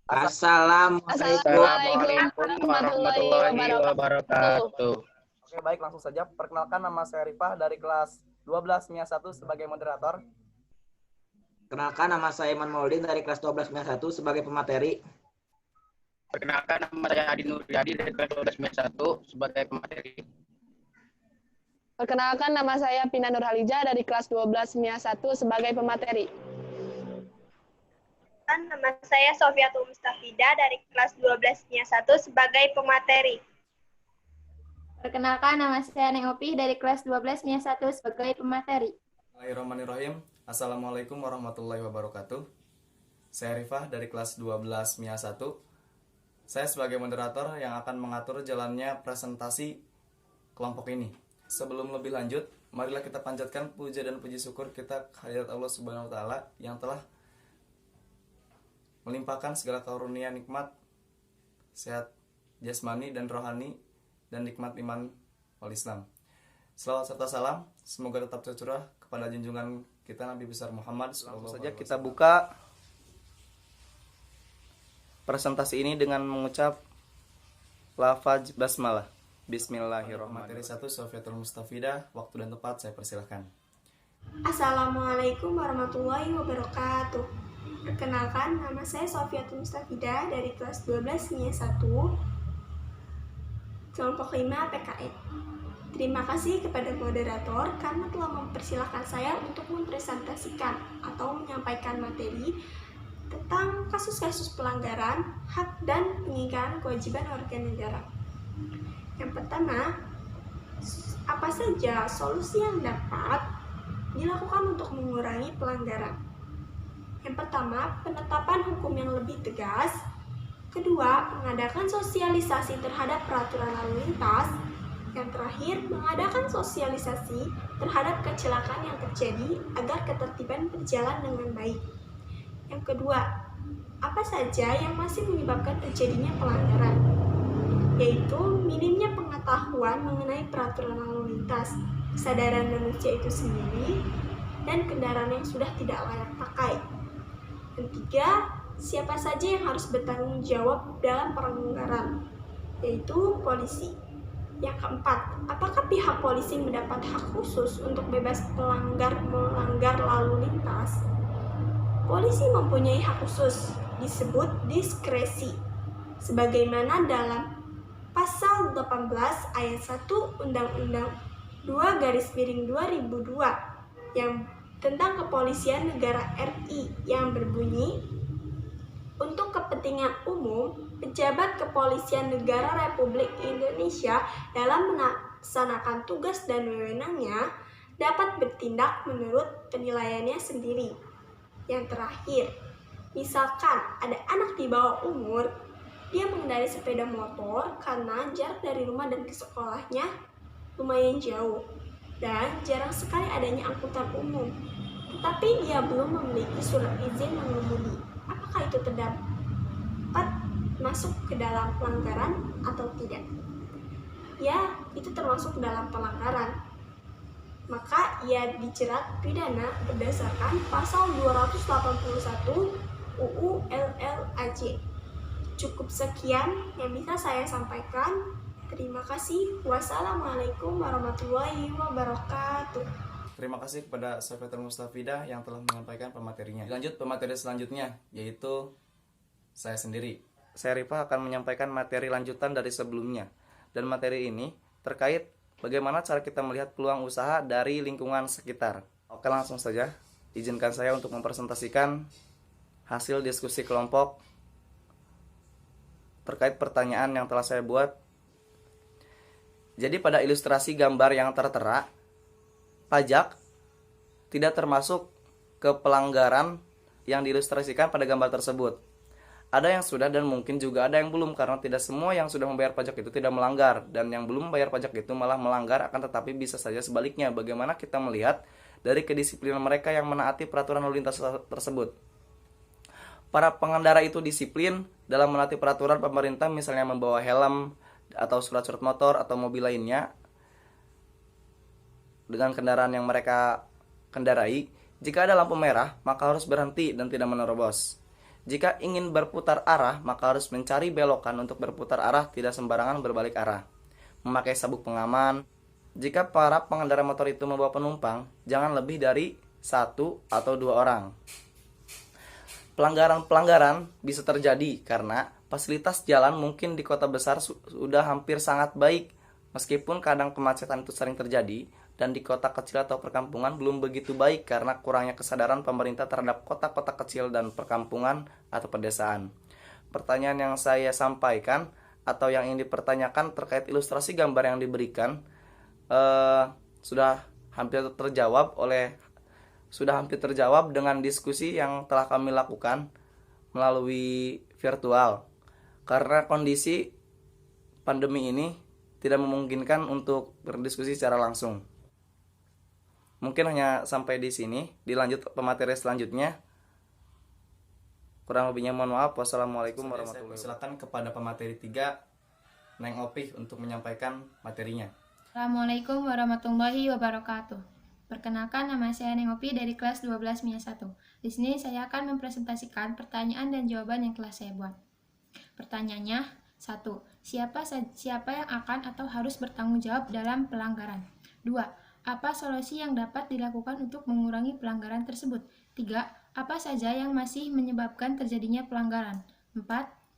Assalamualaikum warahmatullahi wabarakatuh. Oke, baik, langsung saja. Perkenalkan, nama saya Rifah dari kelas 12 MIA 1 sebagai moderator. Kenalkan, nama saya Iman Maulidin dari kelas 12 MIA 1 sebagai pemateri. Perkenalkan, nama saya Adi Nuryadi dari kelas 12 MIA 1 sebagai pemateri. Perkenalkan, nama saya Pina Nurhalija dari kelas 12 MIA 1 sebagai pemateri. Nama saya Sofiatul Mustafida dari kelas 12 MIA 1 sebagai pemateri. Perkenalkan, nama saya Neng Opih dari kelas 12 MIA 1 sebagai pemateri. Bismillahirrahmanirrahim. Assalamualaikum warahmatullahi wabarakatuh. Saya Rifah dari kelas 12 MIA 1. Saya sebagai moderator yang akan mengatur jalannya presentasi kelompok ini. Sebelum lebih lanjut, marilah kita panjatkan puja dan puji syukur kita kehadirat Allah Subhanahu wa taala yang telah melimpahkan segala karunia nikmat, sehat jasmani dan rohani, dan nikmat iman wal Islam. Selawat serta salam semoga tetap tercurah kepada junjungan kita Nabi besar Muhammad. Langsung saja kita buka presentasi ini dengan mengucap lafaz basmalah. Bismillahirrahmanirrahim. Materi 1 Sofiatul Mustafida. Waktu dan tempat saya persilahkan. Assalamualaikum warahmatullahi wabarakatuh. Perkenalkan, nama saya Sofiatul Mustafida dari kelas 12 MIA 1 kelompok 5 PKN. Terima kasih kepada moderator karena telah mempersilahkan saya untuk mempresentasikan atau menyampaikan materi tentang kasus-kasus pelanggaran hak dan pengingkaran kewajiban warga negara. Yang pertama, apa saja solusi yang dapat dilakukan untuk mengurangi pelanggaran? Yang pertama, penetapan hukum yang lebih tegas. Kedua, mengadakan sosialisasi terhadap peraturan lalu lintas. Yang terakhir, mengadakan sosialisasi terhadap kecelakaan yang terjadi agar ketertiban berjalan dengan baik. Yang kedua, apa saja yang masih menyebabkan terjadinya pelanggaran? Yaitu minimnya pengetahuan mengenai peraturan lalu lintas, kesadaran manusia itu sendiri, dan kendaraan yang sudah tidak layak pakai. Yang ketiga, siapa saja yang harus bertanggung jawab dalam pelanggaran, yaitu polisi. Yang keempat, apakah pihak polisi mendapat hak khusus untuk bebas melanggar lalu lintas? Polisi mempunyai hak khusus, disebut diskresi, sebagaimana dalam Pasal 18 ayat 1 Undang-Undang 2/2002 yang tentang Kepolisian Negara RI yang berbunyi, untuk kepentingan umum, pejabat Kepolisian Negara Republik Indonesia dalam melaksanakan tugas dan wewenangnya dapat bertindak menurut penilaiannya sendiri. Yang terakhir, misalkan ada anak di bawah umur, dia mengendarai sepeda motor karena jarak dari rumah dan ke sekolahnya lumayan jauh dan jarang sekali adanya angkutan umum, tetapi dia belum memiliki surat izin mengemudi. Apakah itu terdapat masuk ke dalam pelanggaran atau tidak? Ya, itu termasuk dalam pelanggaran. Maka ia dijerat pidana berdasarkan pasal 281 UU LLAJ. Cukup sekian yang bisa saya sampaikan. Terima kasih. Wassalamualaikum warahmatullahi wabarakatuh. Terima kasih kepada Sofiatul Mustafida yang telah menyampaikan pematerinya. Lanjut pemateri selanjutnya, yaitu saya sendiri. Saya Rifah akan menyampaikan materi lanjutan dari sebelumnya. Dan materi ini terkait bagaimana cara kita melihat peluang usaha dari lingkungan sekitar. Oke, langsung saja. Izinkan saya untuk mempresentasikan hasil diskusi kelompok terkait pertanyaan yang telah saya buat. Jadi pada ilustrasi gambar yang tertera, pajak tidak termasuk ke pelanggaran yang diilustrasikan pada gambar tersebut. Ada yang sudah dan mungkin juga ada yang belum, karena tidak semua yang sudah membayar pajak itu tidak melanggar, dan yang belum membayar pajak itu malah melanggar. Akan tetapi bisa saja sebaliknya. Bagaimana kita melihat dari kedisiplinan mereka yang menaati peraturan lalu lintas tersebut? Para pengendara itu disiplin dalam menaati peraturan pemerintah, misalnya membawa helm atau surat-surat motor atau mobil lainnya dengan kendaraan yang mereka kendarai. Jika ada lampu merah, maka harus berhenti dan tidak menerobos. Jika ingin berputar arah, maka harus mencari belokan untuk berputar arah, tidak sembarangan berbalik arah. Memakai sabuk pengaman. Jika para pengendara motor itu membawa penumpang, jangan lebih dari 1 atau 2 orang. Pelanggaran-pelanggaran bisa terjadi karena fasilitas jalan mungkin di kota besar sudah hampir sangat baik, meskipun kadang kemacetan itu sering terjadi, dan di kota kecil atau perkampungan belum begitu baik karena kurangnya kesadaran pemerintah terhadap kota-kota kecil dan perkampungan atau pedesaan. Pertanyaan yang saya sampaikan atau yang ingin dipertanyakan terkait ilustrasi gambar yang diberikan sudah hampir terjawab dengan diskusi yang telah kami lakukan melalui virtual. Karena kondisi pandemi ini tidak memungkinkan untuk berdiskusi secara langsung. Mungkin hanya sampai di sini. Dilanjut pemateri selanjutnya. Kurang lebihnya mohon maaf. Wassalamualaikum warahmatullahi wabarakatuh. Silakan kepada pemateri 3, Neng Opih, untuk menyampaikan materinya. Assalamualaikum warahmatullahi wabarakatuh. Perkenalkan, nama saya Neng Opih dari kelas 12 MIA 1. Di sini saya akan mempresentasikan pertanyaan dan jawaban yang telah saya buat. Pertanyaannya, 1. Siapa yang akan atau harus bertanggung jawab dalam pelanggaran? 2. Apa solusi yang dapat dilakukan untuk mengurangi pelanggaran tersebut? 3. Apa saja yang masih menyebabkan terjadinya pelanggaran? 4.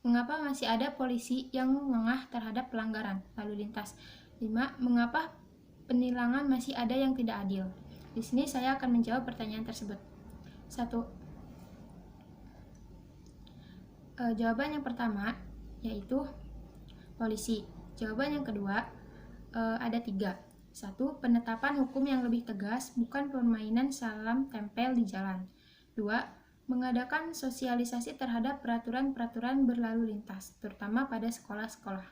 Mengapa masih ada polisi yang lengah terhadap pelanggaran lalu lintas? 5. Mengapa penilangan masih ada yang tidak adil? Di sini saya akan menjawab pertanyaan tersebut. 1. Jawaban yang pertama yaitu polisi. Jawaban yang kedua ada 3. 1. Penetapan hukum yang lebih tegas, bukan permainan salam tempel di jalan. 2. Mengadakan sosialisasi terhadap peraturan-peraturan berlalu lintas, terutama pada sekolah-sekolah.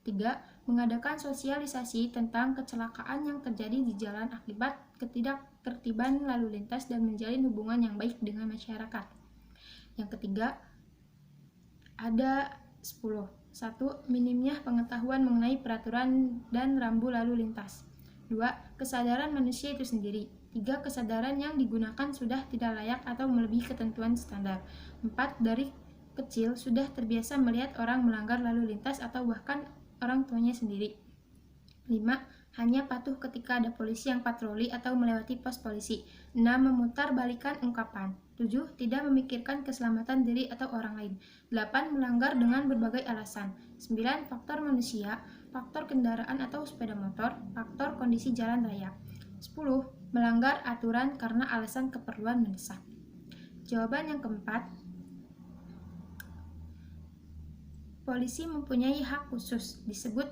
3. Mengadakan sosialisasi tentang kecelakaan yang terjadi di jalan akibat ketidaktertiban lalu lintas dan menjalin hubungan yang baik dengan masyarakat. Yang ketiga, ada 10. 1. Minimnya pengetahuan mengenai peraturan dan rambu lalu lintas. 2. Kesadaran manusia itu sendiri. 3. Kesadaran yang digunakan sudah tidak layak atau melebihi ketentuan standar. 4. Dari kecil sudah terbiasa melihat orang melanggar lalu lintas atau bahkan orang tuanya sendiri. 5. Hanya patuh ketika ada polisi yang patroli atau melewati pos polisi. 6. Memutar balikan ungkapan. 7. Tidak memikirkan keselamatan diri atau orang lain. 8. Melanggar dengan berbagai alasan. 9. Faktor manusia, faktor kendaraan atau sepeda motor, faktor kondisi jalan raya. 10. Melanggar aturan karena alasan keperluan mendesak. Jawaban yang keempat, polisi mempunyai hak khusus disebut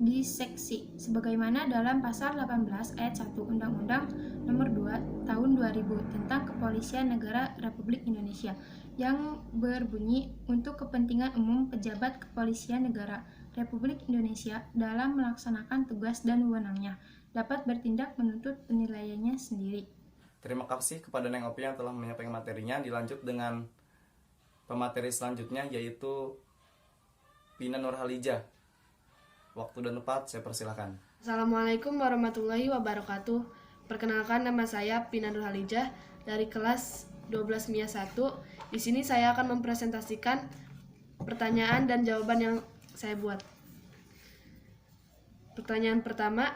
di seksi sebagaimana dalam pasal 18 ayat 1 Undang-Undang Nomor 2 Tahun 2000 tentang Kepolisian Negara Republik Indonesia yang berbunyi untuk kepentingan umum pejabat kepolisian negara Republik Indonesia dalam melaksanakan tugas dan wewenangnya dapat bertindak menuntut penilaiannya sendiri. Terima kasih kepada Neng Opih yang telah menyampaikan materinya. Dilanjut dengan pemateri selanjutnya yaitu Pina Nurhalijah. Waktu dan tempat saya persilakan. Assalamualaikum warahmatullahi wabarakatuh. Perkenalkan, nama saya Pina Nurhalijah dari kelas 12 MIA 1. Di sini saya akan mempresentasikan pertanyaan dan jawaban yang saya buat. Pertanyaan pertama,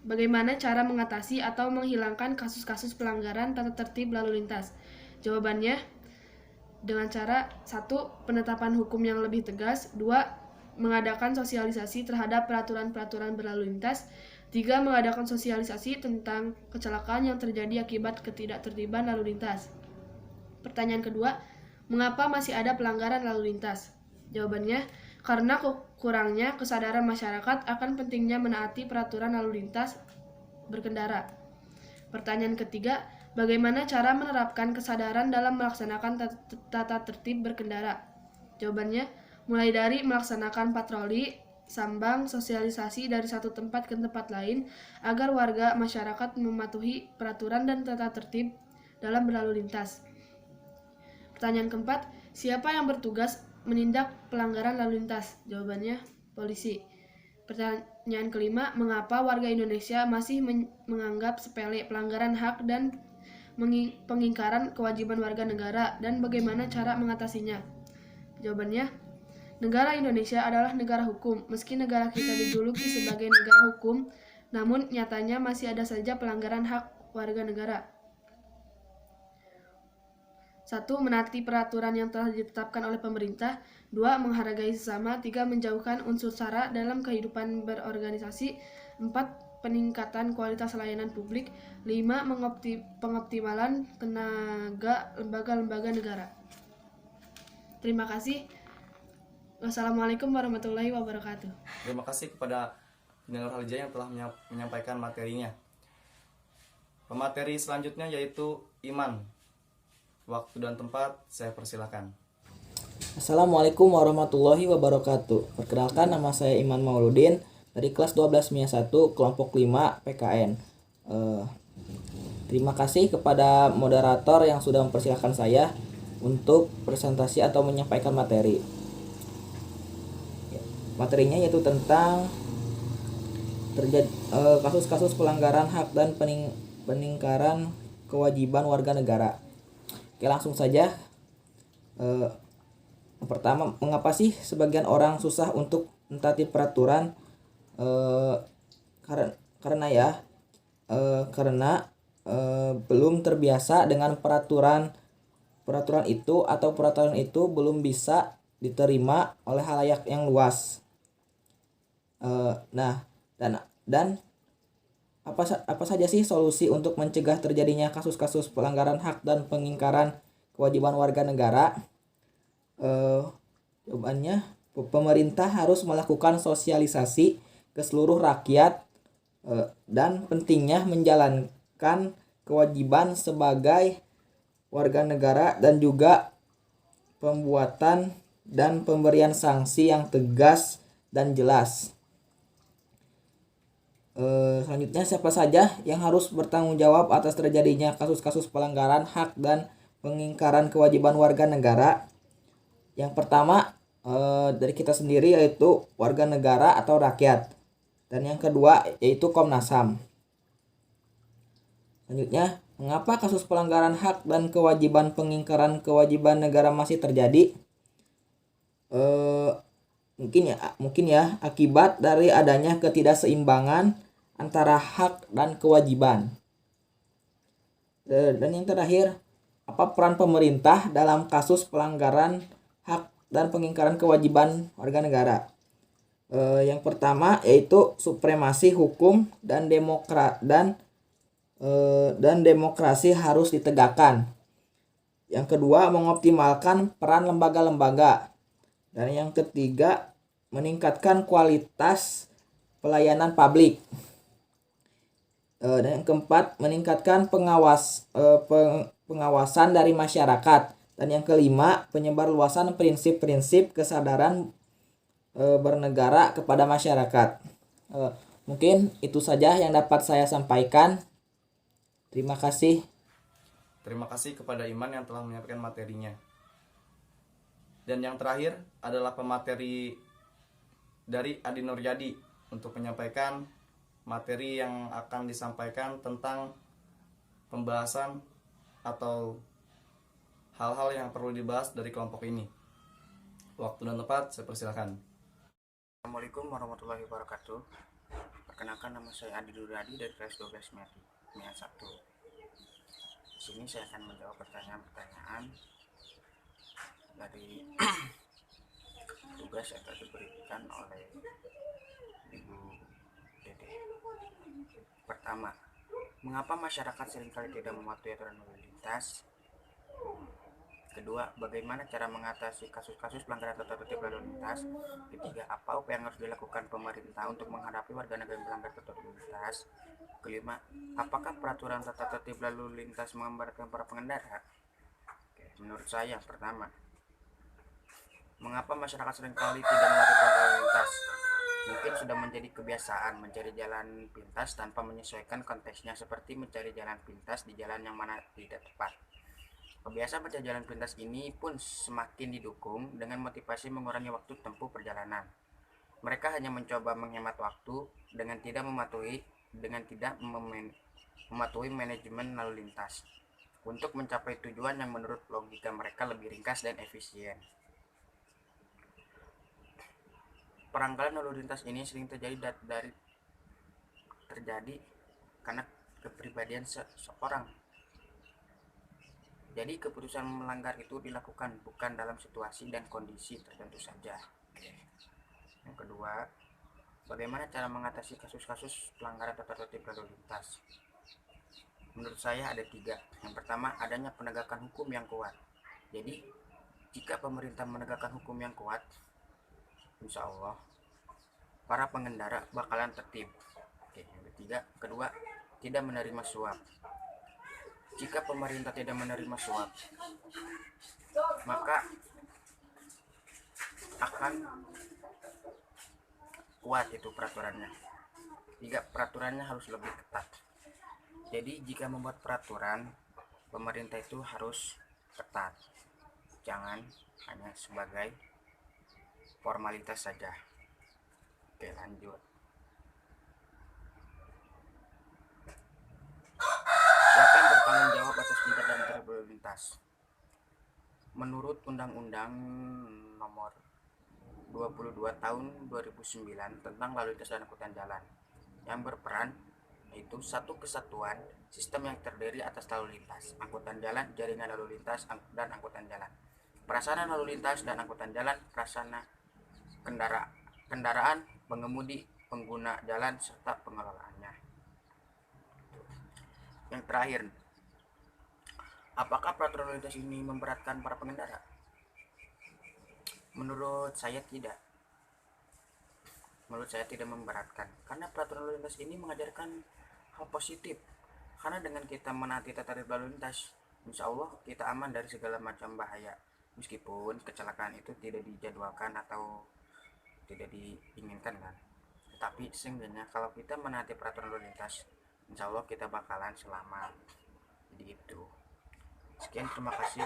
bagaimana cara mengatasi atau menghilangkan kasus-kasus pelanggaran tata tertib lalu lintas? Jawabannya, dengan cara 1. Penetapan hukum yang lebih tegas. 2. Mengadakan sosialisasi terhadap peraturan-peraturan berlalu lintas. 3. Mengadakan sosialisasi tentang kecelakaan yang terjadi akibat ketidaktertiban lalu lintas. Pertanyaan kedua, mengapa masih ada pelanggaran lalu lintas? Jawabannya, karena kurangnya kesadaran masyarakat akan pentingnya menaati peraturan lalu lintas berkendara. Pertanyaan ketiga, bagaimana cara menerapkan kesadaran dalam melaksanakan tata tertib berkendara? Jawabannya, mulai dari melaksanakan patroli, sambang, sosialisasi dari satu tempat ke tempat lain, agar warga masyarakat mematuhi peraturan dan tata tertib dalam berlalu lintas. Pertanyaan keempat, siapa yang bertugas menindak pelanggaran lalu lintas? Jawabannya, polisi. Pertanyaan kelima, mengapa warga Indonesia masih menganggap sepele pelanggaran hak dan pengingkaran kewajiban warga negara dan bagaimana cara mengatasinya? Jawabannya, negara Indonesia adalah negara hukum. Meski negara kita dijuluki sebagai negara hukum, namun nyatanya masih ada saja pelanggaran hak warga negara. 1. Menaati peraturan yang telah ditetapkan oleh pemerintah. 2. Menghargai sesama. 3. Menjauhkan unsur sara dalam kehidupan berorganisasi. 4. Peningkatan kualitas layanan publik. 5. Pengoptimalan tenaga lembaga-lembaga negara. Terima kasih. Wassalamualaikum warahmatullahi wabarakatuh. Terima kasih kepada Inna Nurhalijah yang telah menyampaikan materinya. Pemateri selanjutnya yaitu Iman. Waktu dan tempat saya persilakan. Assalamualaikum warahmatullahi wabarakatuh. Perkenalkan, nama saya Iman Mauludin dari kelas 12 MIA 1 kelompok 5 PKN. Terima kasih kepada moderator yang sudah mempersilahkan saya untuk presentasi atau menyampaikan materi. Materinya yaitu tentang kasus-kasus pelanggaran hak dan peningkaran kewajiban warga negara. Oke, langsung saja. Pertama, mengapa sih sebagian orang susah untuk mentaati peraturan? Karena belum terbiasa dengan peraturan itu, atau peraturan itu belum bisa diterima oleh halayak yang luas. Dan apa saja sih solusi untuk mencegah terjadinya kasus-kasus pelanggaran hak dan pengingkaran kewajiban warga negara? Jawabannya, pemerintah harus melakukan sosialisasi ke seluruh rakyat dan pentingnya menjalankan kewajiban sebagai warga negara, dan juga pembuatan dan pemberian sanksi yang tegas dan jelas. Selanjutnya, siapa saja yang harus bertanggung jawab atas terjadinya kasus-kasus pelanggaran hak dan pengingkaran kewajiban warga negara? Yang pertama, dari kita sendiri, yaitu warga negara atau rakyat. Dan yang kedua yaitu Komnas HAM. Selanjutnya, mengapa kasus pelanggaran hak dan kewajiban pengingkaran kewajiban negara masih terjadi? Mungkin ya akibat dari adanya ketidakseimbangan antara hak dan kewajiban. Dan yang terakhir, apa peran pemerintah dalam kasus pelanggaran hak dan pengingkaran kewajiban warga negara? Yang pertama yaitu supremasi hukum dan demokrasi harus ditegakkan. Yang kedua, mengoptimalkan peran lembaga-lembaga. Dan yang ketiga, meningkatkan kualitas pelayanan publik. Dan yang keempat, meningkatkan pengawasan dari masyarakat. Dan yang kelima, penyebarluasan prinsip-prinsip kesadaran bernegara kepada masyarakat. Mungkin itu saja yang dapat saya sampaikan. Terima kasih. Terima kasih kepada Iman yang telah menyampaikan materinya. Dan yang terakhir adalah pemateri dari Adi Nuryadi untuk menyampaikan materi yang akan disampaikan tentang pembahasan atau hal-hal yang perlu dibahas dari kelompok ini. Waktu dan tempat saya persilakan. Assalamualaikum warahmatullahi wabarakatuh. Perkenalkan, nama saya Adi Nuryadi dari kelas 12 MIA 1. Di sini saya akan menjawab pertanyaan-pertanyaan dari tugas yang telah diberikan oleh Ibu Dede. Pertama, mengapa masyarakat seringkali tidak mematuhi aturan lalu lintas? Kedua, bagaimana cara mengatasi kasus-kasus pelanggaran tata tertib lalu lintas? Ketiga, apa yang harus dilakukan pemerintah untuk menghadapi warga negara yang melanggar tata tertib lalu lintas? Kelima, apakah peraturan tata tertib lalu lintas membaratkan para pengendara? Menurut saya, pertama, mengapa masyarakat seringkali tidak mematuhi peraturan lalu lintas? Mungkin sudah menjadi kebiasaan mencari jalan pintas tanpa menyesuaikan konteksnya, seperti mencari jalan pintas di jalan yang mana tidak tepat. Kebiasaan mencari jalan pintas ini pun semakin didukung dengan motivasi mengurangi waktu tempuh perjalanan. Mereka hanya mencoba menghemat waktu dengan tidak mematuhi manajemen lalu lintas. untuk mencapai tujuan yang menurut logika mereka lebih ringkas dan efisien. Pelanggaran lalu lintas ini sering terjadi karena kepribadian seseorang. Jadi keputusan melanggar itu dilakukan bukan dalam situasi dan kondisi tertentu saja. Yang kedua, bagaimana cara mengatasi kasus-kasus pelanggaran tata tertib lalu lintas? Menurut saya ada 3. Yang pertama, adanya penegakan hukum yang kuat. Jadi, jika pemerintah menegakkan hukum yang kuat, insya Allah para pengendara bakalan tertib. Oke, yang kedua, tidak menerima suap. Jika pemerintah tidak menerima suap, maka akan kuat itu peraturannya. Peraturannya harus lebih ketat. Jadi jika membuat peraturan, pemerintah itu harus ketat. Jangan hanya sebagai formalitas saja. Oke, lanjut. Siapa yang bertanggung jawab atas pencatatan lalu lintas? Menurut Undang-Undang Nomor 22 Tahun 2009 tentang Lalu Lintas dan Angkutan Jalan, yang berperan yaitu satu kesatuan sistem yang terdiri atas lalu lintas, angkutan jalan, jaringan lalu lintas, dan angkutan jalan, prasarana lalu lintas dan angkutan jalan, prasarana kendaraan, pengemudi, pengguna jalan, serta pengelolaannya. Yang terakhir, apakah peraturan lalu lintas ini memberatkan para pengendara? Menurut saya tidak. Menurut saya tidak memberatkan, karena peraturan lalu lintas ini mengajarkan hal positif. Karena dengan kita menaati tata tertib lalu lintas, insya Allah kita aman dari segala macam bahaya. Meskipun kecelakaan itu tidak dijadwalkan atau tidak diinginkan kan. Tetapi seenggaknya kalau kita menaati peraturan lalu lintas, insya Allah kita bakalan selamat. Jadi itu. Sekian, terima kasih.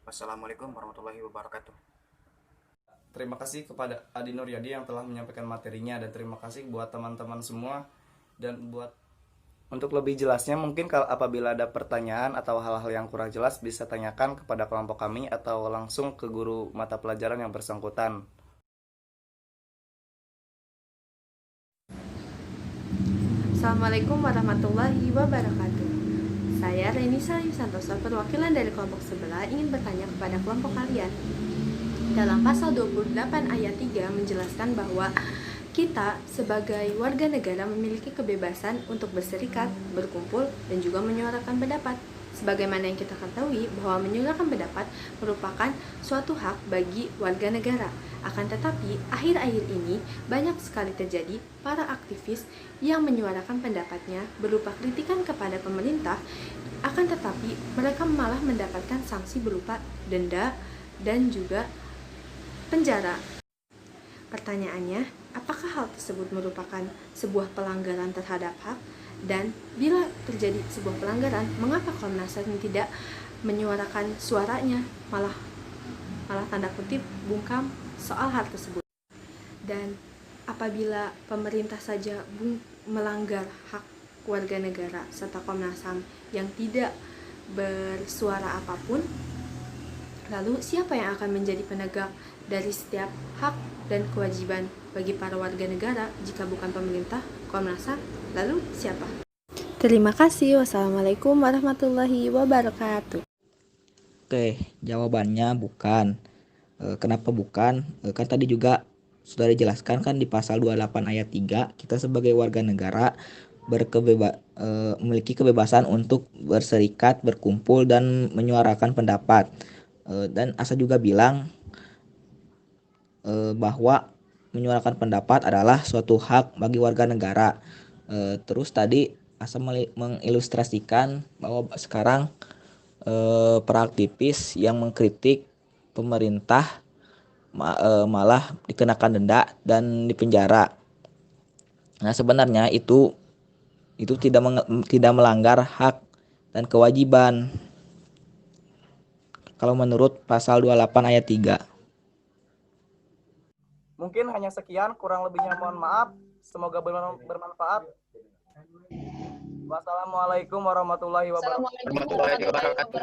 Wassalamualaikum warahmatullahi wabarakatuh. Terima kasih kepada Adi Nuryadi yang telah menyampaikan materinya, dan terima kasih buat teman-teman semua. Dan untuk lebih jelasnya, mungkin kalau apabila ada pertanyaan atau hal-hal yang kurang jelas, bisa tanyakan kepada kelompok kami atau langsung ke guru mata pelajaran yang bersangkutan. Assalamualaikum warahmatullahi wabarakatuh. Saya Reni Salim Santoso, perwakilan dari kelompok sebelah, ingin bertanya kepada kelompok kalian. Dalam pasal 28 ayat 3 menjelaskan bahwa kita sebagai warga negara memiliki kebebasan untuk berserikat, berkumpul, dan juga menyuarakan pendapat. Sebagaimana yang kita ketahui bahwa menyuarakan pendapat merupakan suatu hak bagi warga negara. Akan tetapi, akhir-akhir ini banyak sekali terjadi para aktivis yang menyuarakan pendapatnya berupa kritikan kepada pemerintah, akan tetapi mereka malah mendapatkan sanksi berupa denda dan juga penjara. Pertanyaannya, apakah hal tersebut merupakan sebuah pelanggaran terhadap hak? Dan bila terjadi sebuah pelanggaran, mengapa Komnas HAM tidak menyuarakan suaranya, malah tanda kutip bungkam soal hal tersebut? Dan apabila pemerintah saja melanggar hak warga negara serta Komnas HAM yang tidak bersuara apapun, lalu siapa yang akan menjadi penegak dari setiap hak dan kewajiban bagi para warga negara jika bukan pemerintah, Komnas HAM? Lalu siapa? Terima kasih. Wassalamualaikum warahmatullahi wabarakatuh. Oke, jawabannya bukan. Kenapa bukan? Kan tadi juga sudah dijelaskan kan di pasal 28 ayat 3, kita sebagai warga negara memiliki kebebasan untuk berserikat, berkumpul, dan menyuarakan pendapat. Dan Asa juga bilang bahwa menyuarakan pendapat adalah suatu hak bagi warga negara. Terus tadi Asa mengilustrasikan bahwa sekarang para aktivis yang mengkritik pemerintah malah dikenakan denda dan dipenjara. Nah, sebenarnya itu tidak melanggar hak dan kewajiban kalau menurut pasal 28 ayat 3. Mungkin hanya sekian, kurang lebihnya mohon maaf. Semoga bermanfaat. Wassalamualaikum warahmatullahi wabarakatuh. Assalamualaikum warahmatullahi wabarakatuh.